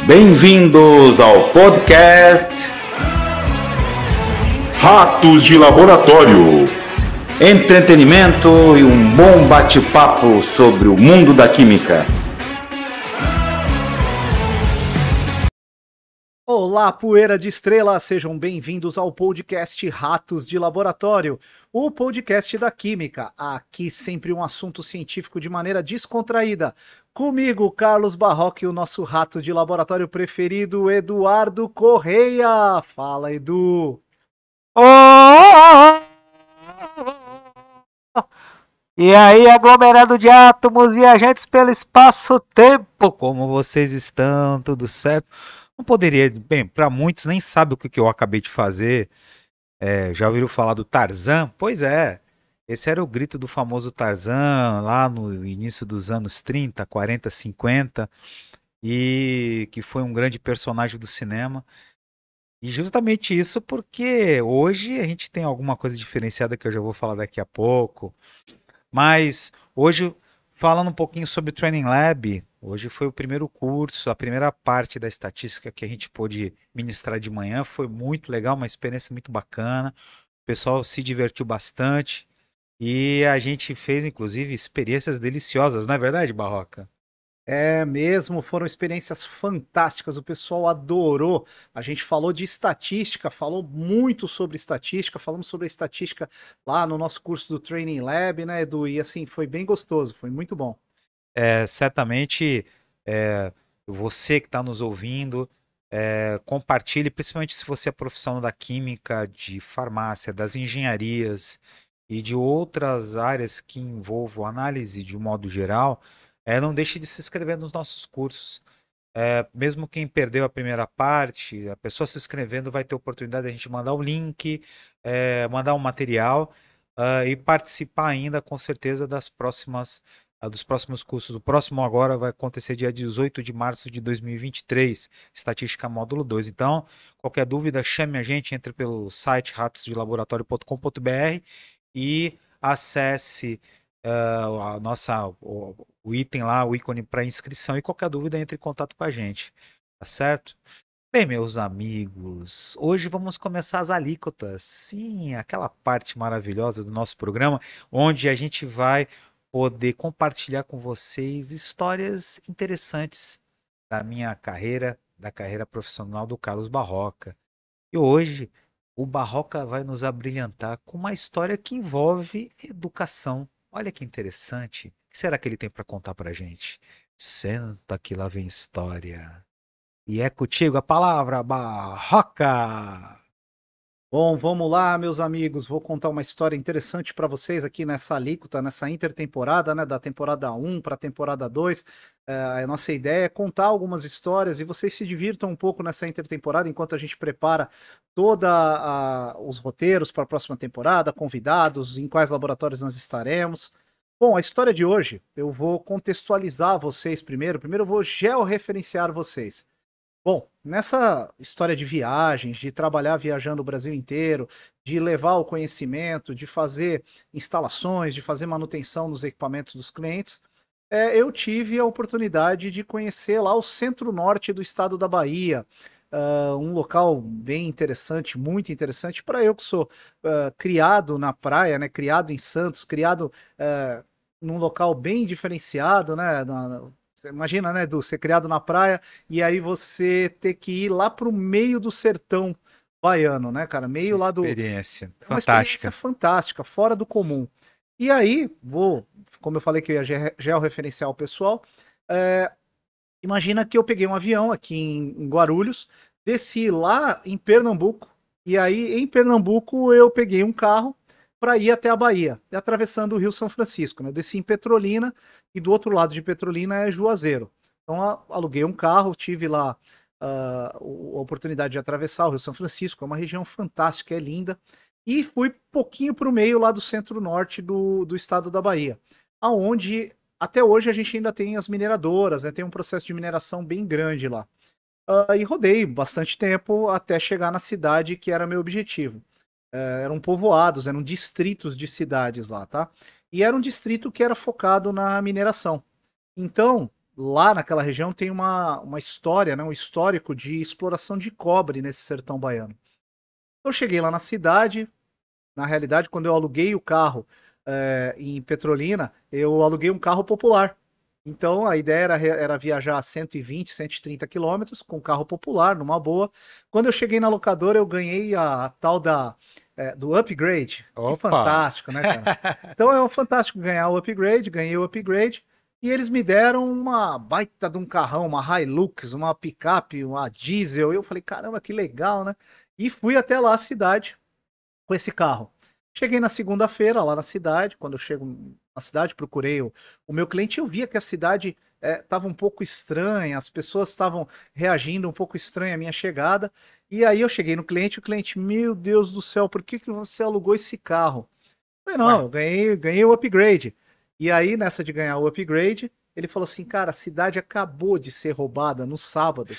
Bem-vindos ao podcast Ratos de Laboratório. Entretenimento e um bom bate-papo sobre o mundo da química. Olá, poeira de estrela, sejam bem-vindos ao podcast Ratos de Laboratório, o podcast da química. Aqui sempre um assunto científico de maneira descontraída. Comigo, Carlos Barroca e o nosso rato de laboratório preferido, Eduardo Correia. Fala, Edu. E aí, aglomerado de átomos, viajantes pelo espaço-tempo, como vocês estão? Tudo certo? Não poderia, bem, para muitos nem sabe o que eu acabei de fazer. Já ouviram falar do Tarzan? Pois é, esse era o grito do famoso Tarzan lá no início dos anos 30, 40, 50, e que foi um grande personagem do cinema. E justamente isso porque hoje a gente tem alguma coisa diferenciada que eu já vou falar daqui a pouco. Mas hoje, falando um pouquinho sobre o Training Lab, hoje foi o primeiro curso, a primeira parte da estatística que a gente pôde ministrar de manhã. Foi muito legal, uma experiência muito bacana. O pessoal se divertiu bastante e a gente fez, inclusive, experiências deliciosas, não é verdade, Barroca? É mesmo, foram experiências fantásticas, o pessoal adorou. A gente falou de estatística, falou muito sobre estatística, falamos sobre a estatística lá no nosso curso do Training Lab, né, Edu? E assim, foi bem gostoso, foi muito bom. Certamente, você que está nos ouvindo, compartilhe, principalmente se você é profissional da química, de farmácia, das engenharias e de outras áreas que envolvam análise de um modo geral. Não deixe de se inscrever nos nossos cursos. Mesmo quem perdeu a primeira parte, a pessoa se inscrevendo vai ter a oportunidade de a gente mandar o link, mandar um material e participar ainda, com certeza, dos próximos cursos. O próximo agora vai acontecer dia 18 de março de 2023, Estatística Módulo 2. Então, qualquer dúvida, chame a gente, entre pelo site ratosdelaboratório.com.br e acesse o item lá, o ícone para inscrição, e qualquer dúvida entre em contato com a gente, tá certo? Bem, meus amigos, hoje vamos começar as alíquotas. Sim, aquela parte maravilhosa do nosso programa, onde a gente vai poder compartilhar com vocês histórias interessantes da minha carreira, da carreira profissional do Carlos Barroca. E hoje o Barroca vai nos abrilhantar com uma história que envolve educação. Olha que interessante. O que será que ele tem para contar para a gente? Senta que lá vem história. E é contigo a palavra, Barroca! Bom, vamos lá, meus amigos. Vou contar uma história interessante para vocês aqui nessa alíquota, nessa intertemporada, né, da temporada 1 para a temporada 2. A nossa ideia é contar algumas histórias e vocês se divirtam um pouco nessa intertemporada enquanto a gente prepara os roteiros para a próxima temporada, convidados, em quais laboratórios nós estaremos. Bom, a história de hoje, eu vou contextualizar vocês primeiro. Primeiro eu vou georreferenciar vocês. Bom, nessa história de viagens, de trabalhar viajando o Brasil inteiro, de levar o conhecimento, de fazer instalações, de fazer manutenção nos equipamentos dos clientes, eu tive a oportunidade de conhecer lá o centro-norte do estado da Bahia, um local bem interessante, muito interessante para eu que sou criado na praia, né, criado em Santos, criado num local bem diferenciado, né, você imagina, né, Edu, ser criado na praia e aí você ter que ir lá pro meio do sertão baiano, né, cara? Meio lá do... Experiência Uma fantástica. experiência fantástica, fora do comum. E aí, como eu falei que eu ia georreferenciar o pessoal, imagina que eu peguei um avião aqui em Guarulhos, desci lá em Pernambuco, e aí em Pernambuco eu peguei um carro para ir até a Bahia, atravessando o Rio São Francisco, né? Eu desci em Petrolina e do outro lado de Petrolina é Juazeiro. Então aluguei um carro, tive lá a oportunidade de atravessar o Rio São Francisco, é uma região fantástica, é linda, e fui pouquinho para o meio lá do centro-norte do estado da Bahia, aonde até hoje a gente ainda tem as mineradoras, né? Tem um processo de mineração bem grande lá. E rodei bastante tempo até chegar na cidade que era meu objetivo. Eram povoados, eram distritos de cidades lá, tá? E era um distrito que era focado na mineração. Então, lá naquela região tem uma história, né, um histórico de exploração de cobre nesse sertão baiano. Eu cheguei lá na cidade, na realidade, quando eu aluguei o carro em Petrolina, eu aluguei um carro popular. Então a ideia era viajar a 120, 130 quilômetros com carro popular, numa boa. Quando eu cheguei na locadora, eu ganhei a tal do upgrade. Que Opa! fantástico, né, cara? Então é um fantástico ganhar o upgrade, ganhei o upgrade. E eles me deram uma baita de um carrão, uma Hilux, uma picape, uma diesel. E eu falei, caramba, que legal, né? E fui até lá a cidade com esse carro. Cheguei na segunda-feira lá na cidade. Quando eu chego na cidade, procurei o meu cliente. Eu via que a cidade estava um pouco estranha, as pessoas estavam reagindo um pouco estranha à minha chegada. E aí eu cheguei no cliente, o cliente, meu Deus do céu, por que você alugou esse carro? Eu falei, não, Ué, eu ganhei o upgrade. E aí, nessa de ganhar o upgrade, ele falou assim, cara, a cidade acabou de ser roubada no sábado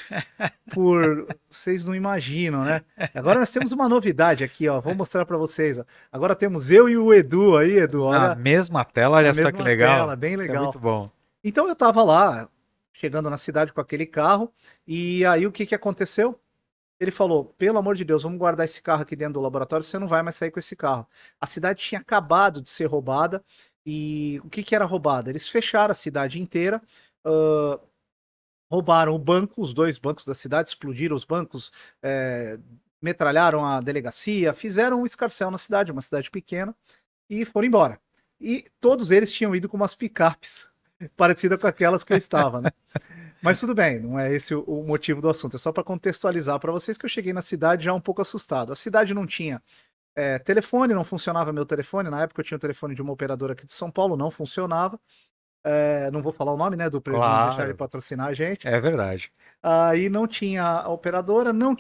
vocês não imaginam, né? Agora nós temos uma novidade aqui, ó. Vou mostrar para vocês. Ó. Agora temos eu e o Edu aí, Edu. na Olha, mesma tela, na olha só que mesma legal. tela, bem Isso é muito legal. bom. Então eu tava lá, chegando na cidade com aquele carro, e aí o que que aconteceu? Ele falou: pelo amor de Deus, vamos guardar esse carro aqui dentro do laboratório, você não vai mais sair com esse carro. A cidade tinha acabado de ser roubada, e o que que era roubada? Eles fecharam a cidade inteira. ah, Roubaram o banco, os dois bancos da cidade, explodiram os bancos, metralharam a delegacia, fizeram um escarcéu na cidade, uma cidade pequena, e foram embora. E todos eles tinham ido com umas picapes, parecidas com aquelas que eu estava, né? Mas tudo bem, não é esse o motivo do assunto, é só para contextualizar para vocês que eu cheguei na cidade já um pouco assustado. A cidade não tinha telefone, não funcionava meu telefone, na época eu tinha o telefone de uma operadora aqui de São Paulo, não funcionava. Não vou falar o nome, né, do pra eles não deixarem de Claro, patrocinar a gente. é verdade. Aí não tinha a operadora, não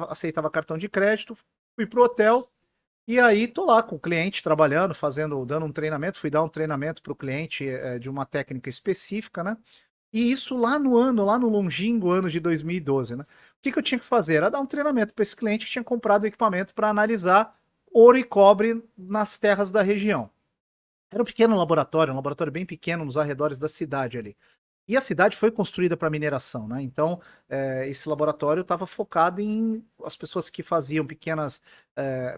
aceitava cartão de crédito. Fui pro hotel e aí tô lá com o cliente trabalhando, dando um treinamento. Fui dar um treinamento pro cliente de uma técnica específica, né? E isso lá no longínquo ano de 2012, né? O que que eu tinha que fazer? Era dar um treinamento para esse cliente que tinha comprado o equipamento para analisar ouro e cobre nas terras da região. Era um laboratório bem pequeno nos arredores da cidade ali. E a cidade foi construída para mineração, né? Então, esse laboratório estava focado em as pessoas que faziam pequenas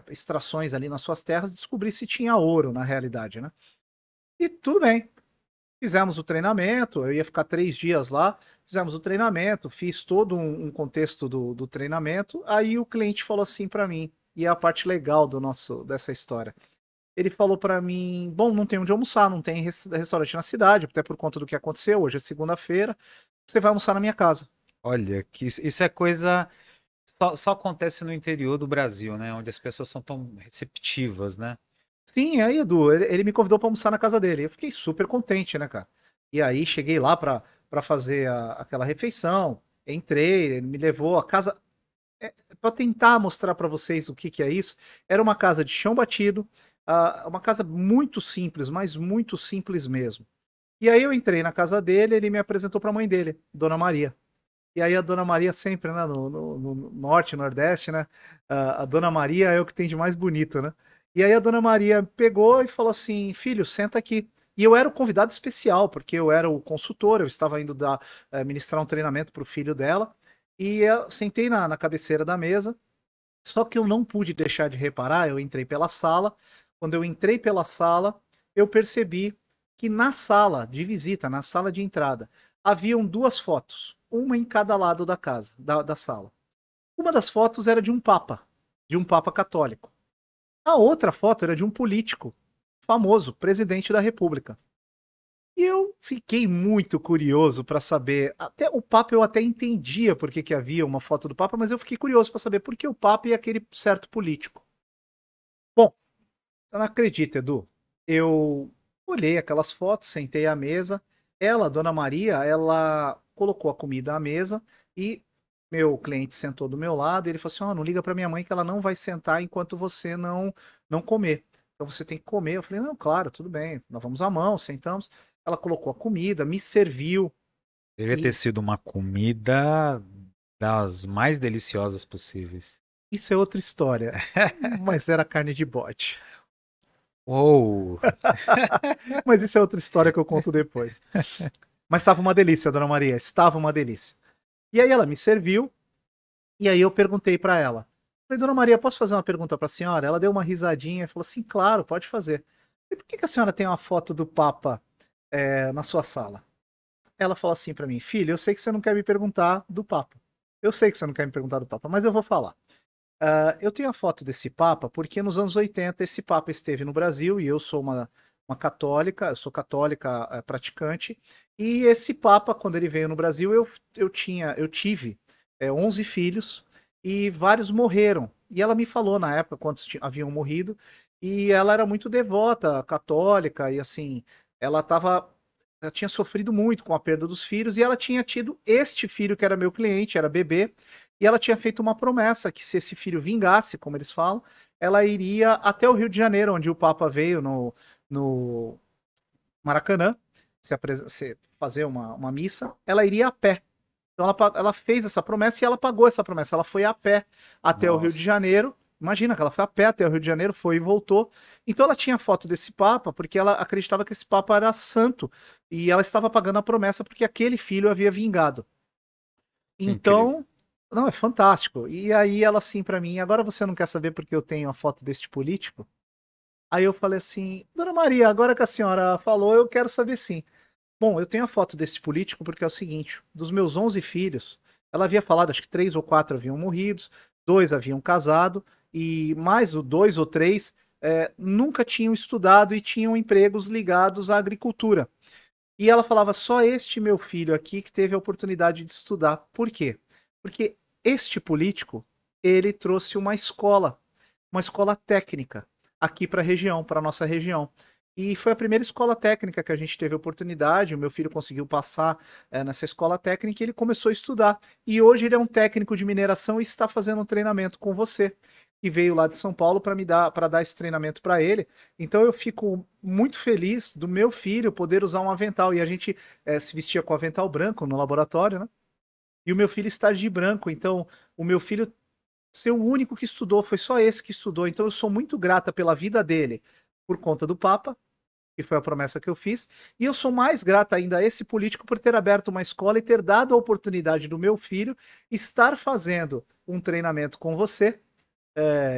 extrações ali nas suas terras descobrir se tinha ouro na realidade, né? E tudo bem, fizemos o treinamento, eu ia ficar 3 dias lá, fizemos o treinamento, fiz todo um contexto do treinamento, aí o cliente falou assim para mim, e é a parte legal dessa história. Ele falou para mim: bom, não tem onde almoçar, não tem restaurante na cidade, até por conta do que aconteceu. Hoje é segunda-feira, você vai almoçar na minha casa. Olha, que isso é coisa. Só acontece no interior do Brasil, né? Onde as pessoas são tão receptivas, né? Sim, aí, Edu, ele me convidou para almoçar na casa dele. Eu fiquei super contente, né, cara? E aí cheguei lá para fazer aquela refeição, entrei, ele me levou a casa. Para tentar mostrar para vocês o que que é isso, era uma casa de chão batido, uma casa muito simples, mas muito simples mesmo. E aí eu entrei na casa dele, ele me apresentou para a mãe dele, Dona Maria. E aí a Dona Maria sempre, né, no norte, nordeste, né, a Dona Maria é o que tem de mais bonito, né? E aí a Dona Maria pegou e falou assim: filho, senta aqui. E eu era o convidado especial, porque eu era o consultor, eu estava indo ministrar um treinamento para o filho dela. E eu sentei na cabeceira da mesa, só que eu não pude deixar de reparar, eu entrei pela sala. Quando eu entrei pela sala, eu percebi que na sala de visita, na sala de entrada, haviam duas fotos, uma em cada lado da casa, da sala. Uma das fotos era de um papa católico. A outra foto era de um político famoso, presidente da República. E eu fiquei muito curioso para saber, até o Papa eu até entendia por que havia uma foto do Papa, mas eu fiquei curioso para saber por que o Papa e aquele certo político. Bom, você não acredita, Edu. Eu olhei aquelas fotos, sentei à mesa. Ela, Dona Maria, ela colocou a comida à mesa e meu cliente sentou do meu lado e ele falou assim: "Ó, não liga para minha mãe que ela não vai sentar enquanto você não comer. Então você tem que comer". Eu falei: "Não, claro, tudo bem. Nós vamos à mão, sentamos". Ela colocou a comida, me serviu Devia ter e sido uma comida das mais deliciosas possíveis. isso é outra história. Mas era carne de bode. Uou! Mas isso é outra história que eu conto depois. Mas estava uma delícia, dona Maria, estava uma delícia. E aí ela me serviu, e aí eu perguntei para ela. Falei, dona Maria, posso fazer uma pergunta para a senhora? Ela deu uma risadinha e falou assim, claro, pode fazer. E por que que a senhora tem uma foto do Papa na sua sala? Ela falou assim para mim, filho, eu sei que você não quer me perguntar do Papa. Eu sei que você não quer me perguntar do Papa, mas eu vou falar. Eu tenho a foto desse Papa porque nos anos 80 esse Papa esteve no Brasil e eu sou uma católica, eu sou católica praticante, e esse Papa, quando ele veio no Brasil, eu tive 11 filhos e vários morreram. E ela me falou na época quantos haviam morrido, e ela era muito devota, católica, e assim, ela estava. Ela tinha sofrido muito com a perda dos filhos e ela tinha tido este filho que era meu cliente, era bebê, e ela tinha feito uma promessa que se esse filho vingasse, como eles falam, ela iria até o Rio de Janeiro, onde o Papa veio no Maracanã, se fazer uma missa, ela iria a pé. Então ela fez essa promessa e ela pagou essa promessa. Ela foi a pé até o Rio de Nossa. Janeiro. Imagina que ela foi a pé até o Rio de Janeiro, foi e voltou. Então ela tinha foto desse Papa porque ela acreditava que esse Papa era santo e ela estava pagando a promessa porque aquele filho havia vingado. Que incrível. Então, não, é fantástico. E aí ela assim pra mim, agora você não quer saber porque eu tenho a foto deste político? Aí eu falei assim, Dona Maria, agora que a senhora falou, eu quero saber sim. Bom, eu tenho a foto desse político porque é o seguinte, dos meus 11 filhos, ela havia falado, acho que 3 ou 4 haviam morrido, 2 haviam casado, e mais o 2 ou 3 nunca tinham estudado e tinham empregos ligados à agricultura. E ela falava, só este meu filho aqui que teve a oportunidade de estudar. Por quê? Porque este político, ele trouxe uma escola técnica, aqui para a região, para a nossa região. E foi a primeira escola técnica que a gente teve a oportunidade, o meu filho conseguiu passar nessa escola técnica e ele começou a estudar. E hoje ele é um técnico de mineração e está fazendo um treinamento com você, que veio lá de São Paulo para dar esse treinamento para ele. Então eu fico muito feliz do meu filho poder usar um avental. E a gente se vestia com avental branco no laboratório, né? E o meu filho está de branco. Então o meu filho ser o único que estudou, foi só esse que estudou. Então eu sou muito grata pela vida dele por conta do Papa, que foi a promessa que eu fiz, e eu sou mais grata ainda a esse político por ter aberto uma escola e ter dado a oportunidade do meu filho estar fazendo um treinamento com você.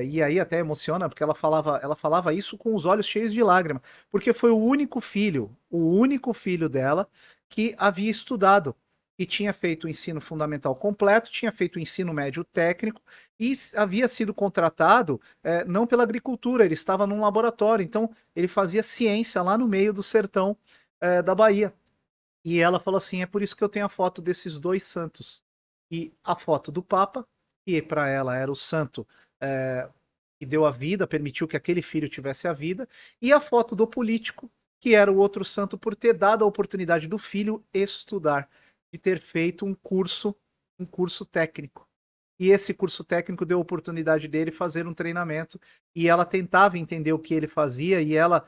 E aí até emociona, porque ela falava isso com os olhos cheios de lágrima, porque foi o único filho dela que havia estudado e tinha feito o ensino fundamental completo, tinha feito o ensino médio técnico e havia sido contratado não pela agricultura, ele estava num laboratório, então ele fazia ciência lá no meio do sertão da Bahia. E ela falou assim: é por isso que eu tenho a foto desses dois santos. E a foto do Papa, que para ela era o santo é, que deu a vida, permitiu que aquele filho tivesse a vida, e a foto do político, que era o outro santo por ter dado a oportunidade do filho estudar, de ter feito um curso técnico. E esse curso técnico deu a oportunidade dele fazer um treinamento, e ela tentava entender o que ele fazia, e ela,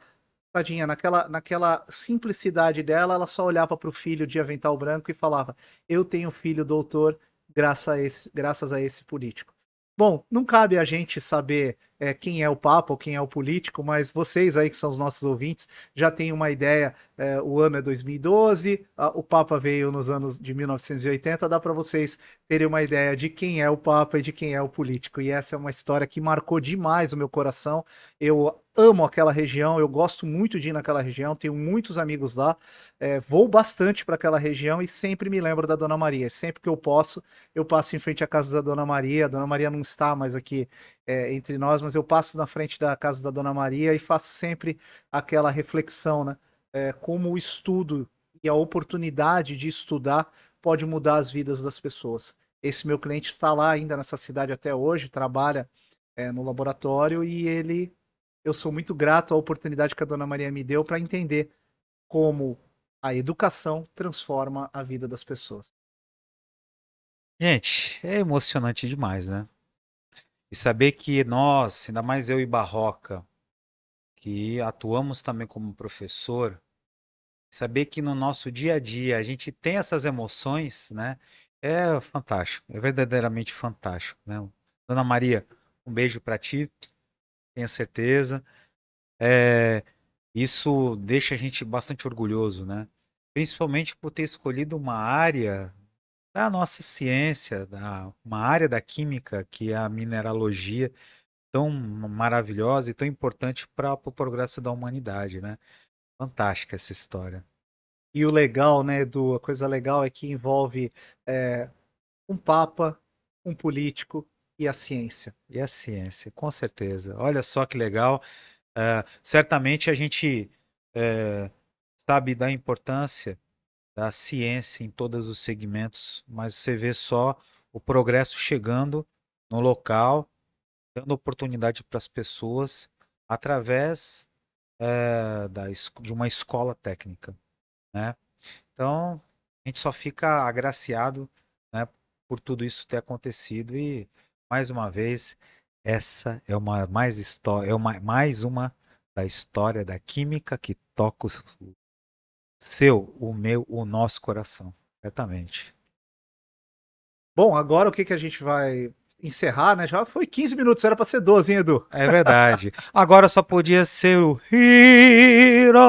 tadinha, naquela simplicidade dela, ela só olhava para o filho de avental branco e falava: eu tenho filho doutor graças a esse político. Bom, não cabe a gente saber quem é o Papa ou quem é o político, mas vocês aí que são os nossos ouvintes já têm uma ideia. O ano é 2012, o Papa veio nos anos de 1980, dá para vocês terem uma ideia de quem é o Papa e de quem é o político. E essa é uma história que marcou demais o meu coração. Eu amo aquela região, eu gosto muito de ir naquela região, tenho muitos amigos lá, vou bastante para aquela região e sempre me lembro da Dona Maria. Sempre que eu posso, eu passo em frente à casa da Dona Maria. A Dona Maria não está mais aqui entre nós, mas eu passo na frente da casa da Dona Maria e faço sempre aquela reflexão, né? Como o estudo e a oportunidade de estudar pode mudar as vidas das pessoas. Esse meu cliente está lá ainda nessa cidade até hoje, trabalha no laboratório e eu sou muito grato à oportunidade que a Dona Maria me deu para entender como a educação transforma a vida das pessoas. Gente, é emocionante demais, né? E saber que nós, ainda mais eu e Barroca, que atuamos também como professor, saber que no nosso dia a dia a gente tem essas emoções, né? É fantástico, é verdadeiramente fantástico, né? Dona Maria, um beijo para ti, tenho certeza. É, isso deixa a gente bastante orgulhoso, né? Principalmente por ter escolhido uma área da nossa ciência, uma área da química, que é a mineralogia, tão maravilhosa e tão importante para o progresso da humanidade, né? Fantástica essa história. E o legal, né, Edu, a coisa legal é que envolve é, um papa, um político e a ciência. E a ciência, com certeza. Olha só que legal. Certamente a gente eh, sabe da importância da ciência em todos os segmentos, mas você vê só o progresso chegando no local, dando oportunidade para as pessoas através de uma escola técnica, né? Então, a gente só fica agraciado, né, por tudo isso ter acontecido e, mais uma vez, essa é uma mais história, mais uma da história da química que toca o seu, o meu, o nosso coração, certamente. Bom, agora o que que a gente vai encerrar, né? Já foi 15 minutos, era para ser 12, hein, Edu? É verdade. Agora só podia ser o Heroes.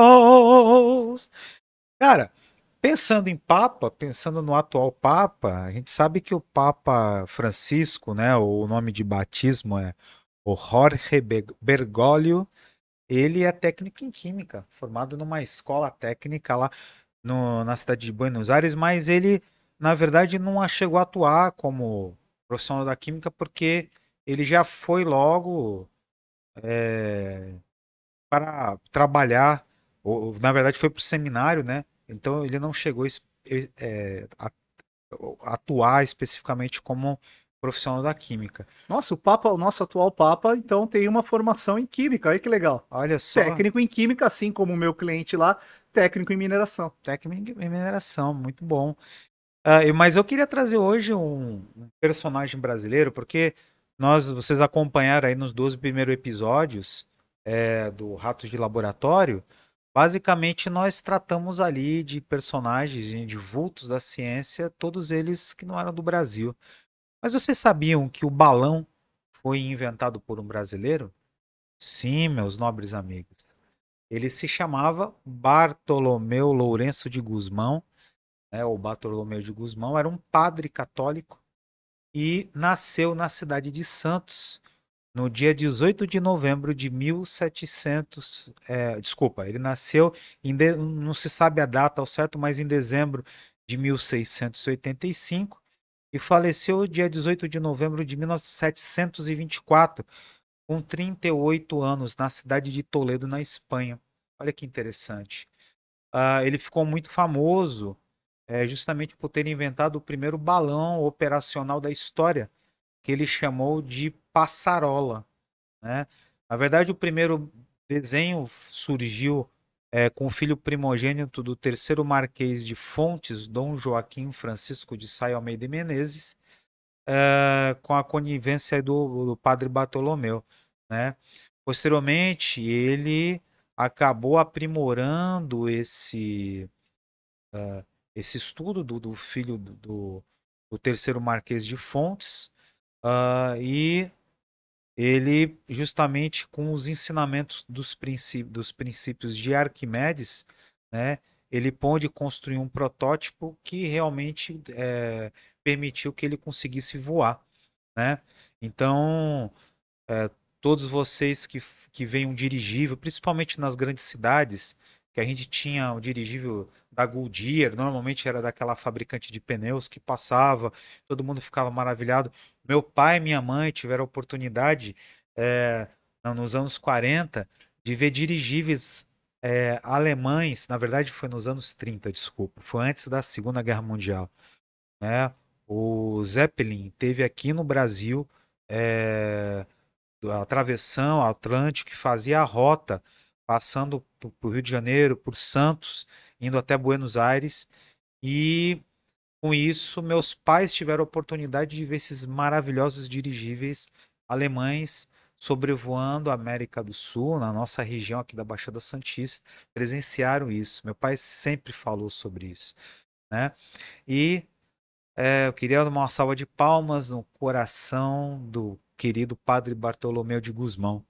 Cara, pensando em Papa, pensando no atual Papa, a gente sabe que o Papa Francisco, né, o nome de batismo é o Jorge Bergoglio, ele é técnico em química, formado numa escola técnica lá na cidade de Buenos Aires, mas ele, na verdade, não chegou a atuar como profissional da química porque ele já foi logo para trabalhar, ou, na verdade foi para o seminário, né? Então ele não chegou a atuar especificamente como profissional da química. Nossa, o Papa, o nosso atual Papa, então tem uma formação em química, olha que legal. Olha só, Técnico em química, assim como o meu cliente lá, técnico em mineração. técnica em mineração, muito bom. Mas eu queria trazer hoje um personagem brasileiro, porque vocês acompanharam aí nos 12 primeiros episódios do Ratos de Laboratório. Basicamente, nós tratamos ali de personagens, de vultos da ciência, todos eles que não eram do Brasil. Mas vocês sabiam que o balão foi inventado por um brasileiro? Sim, meus nobres amigos. Ele se chamava Bartolomeu Lourenço de Gusmão, né? O Bartolomeu de Gusmão era um padre católico e nasceu na cidade de Santos no dia 18 de novembro de 1700. Desculpa, ele nasceu não se sabe a data ao certo, mas em dezembro de 1685 e faleceu dia 18 de novembro de 1724, com 38 anos, na cidade de Toledo, na Espanha. Olha que interessante. Ele ficou muito famoso justamente por ter inventado o primeiro balão operacional da história, que ele chamou de passarola, né? Na verdade, o primeiro desenho surgiu com o filho primogênito do terceiro Marquês de Fontes, Dom Joaquim Francisco de Sá e Almeida e Menezes, com a conivência do padre Bartolomeu, né? Posteriormente, ele acabou aprimorando esse estudo do filho do terceiro Marquês de Fontes, e ele, justamente com os ensinamentos dos princípios de Arquimedes, né, ele pôde construir um protótipo que realmente permitiu que ele conseguisse voar, né? Então, é, todos vocês que veem um dirigível, principalmente nas grandes cidades, que a gente tinha o dirigível da Goodyear, normalmente era daquela fabricante de pneus que passava, todo mundo ficava maravilhado. Meu pai e minha mãe tiveram a oportunidade, é, nos anos 40, de ver dirigíveis alemães, na verdade foi nos anos 30, desculpa, foi antes da Segunda Guerra Mundial, né? O Zeppelin teve aqui no Brasil, é, a travessão Atlântico, que fazia a rota passando por Rio de Janeiro, por Santos, indo até Buenos Aires. E com isso, meus pais tiveram a oportunidade de ver esses maravilhosos dirigíveis alemães sobrevoando a América do Sul, na nossa região aqui da Baixada Santista, presenciaram isso. Meu pai sempre falou sobre isso, né? E eu queria dar uma salva de palmas no coração do querido Padre Bartolomeu de Gusmão,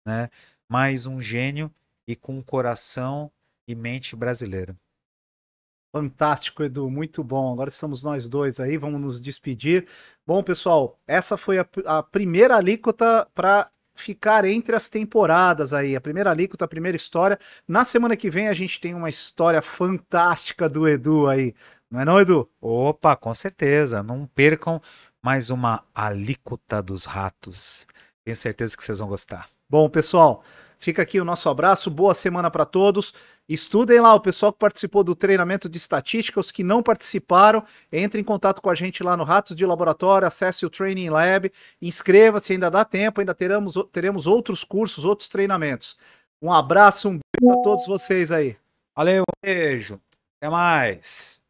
né? mas um gênio e com coração e mente brasileira. Fantástico, Edu, muito bom. Agora estamos nós dois aí, vamos nos despedir. Bom, pessoal, essa foi a primeira alíquota para ficar entre as temporadas aí. A primeira alíquota, a primeira história. Na semana que vem a gente tem uma história fantástica do Edu aí. Não é não, Edu? Opa, com certeza. Não percam mais uma alíquota dos ratos. Tenho certeza que vocês vão gostar. Bom, pessoal, fica aqui o nosso abraço. Boa semana para todos. Estudem lá o pessoal que participou do treinamento de estatística, os que não participaram, entre em contato com a gente lá no Ratos de Laboratório, acesse o Training Lab, inscreva-se, ainda dá tempo, ainda teremos outros cursos, outros treinamentos. Um abraço, um beijo para todos vocês aí. Valeu, beijo. Até mais.